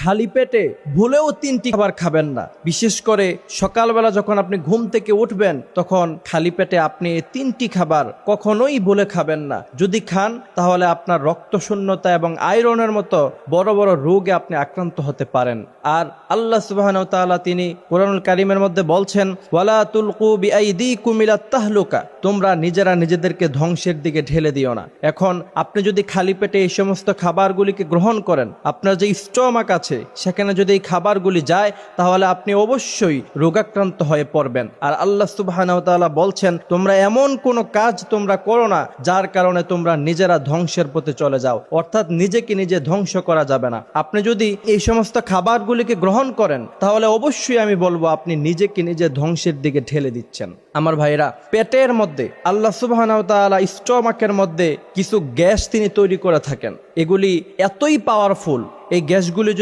খালি পেটে ভুলেও 3টি খাবার খাবেন না। বিশেষ করে সকালবেলা যখন আপনি ঘুম থেকে উঠবেন তখন খালি পেটে আপনি 3টি খাবার কখনোই ভুলে খাবেন না। যদি খান তাহলে আপনার রক্তশূন্যতা এবং আয়রনের মতো বড় বড় রোগে আপনি আক্রান্ত হতে পারেন। আর আল্লাহ সুবহানাহু ওয়া তাআলা তিনি কোরআনুল কারীমের মধ্যে বলছেন, ওয়ালা তুলকু বিআইদিকুম ইলাত তাহলুকা, তোমরা নিজেরা নিজেদেরকে ধ্বংসের দিকে ঢেলে দিও না। এখন আপনি যদি খালি পেটে এই সমস্ত খাবারগুলিকে গ্রহণ করেন, আপনার যে স্টমাক আছে সেখানে যদি এই খাবারগুলি যায় তাহলে আপনি অবশ্যই রোগাক্রান্ত হয়ে পড়বেন। আর আল্লাহ সুবহানাহু ওয়া তাআলা বলছেন, তোমরা এমন কোনো কাজ তোমরা করো না যার কারণে তোমরা নিজেরা ধ্বংসের পথে চলে যাও, অর্থাৎ নিজেকে নিজে ধ্বংস করা যাবে না। আপনি যদি এই সমস্ত খাবারগুলিকে গ্রহণ করেন তাহলে অবশ্যই আমি বলবো আপনি নিজেকে নিজে ধ্বংসের দিকে ঠেলে দিচ্ছেন। আমার ভাইরা, পেটের মধ্যে আল্লাহ সুবহানাহু ওয়া তাআলা স্টমাকের মধ্যে কিছু গ্যাস তিনি তৈরি করে থাকেন। এগুলি এতই পাওয়ারফুল, এই গ্যাসগুলি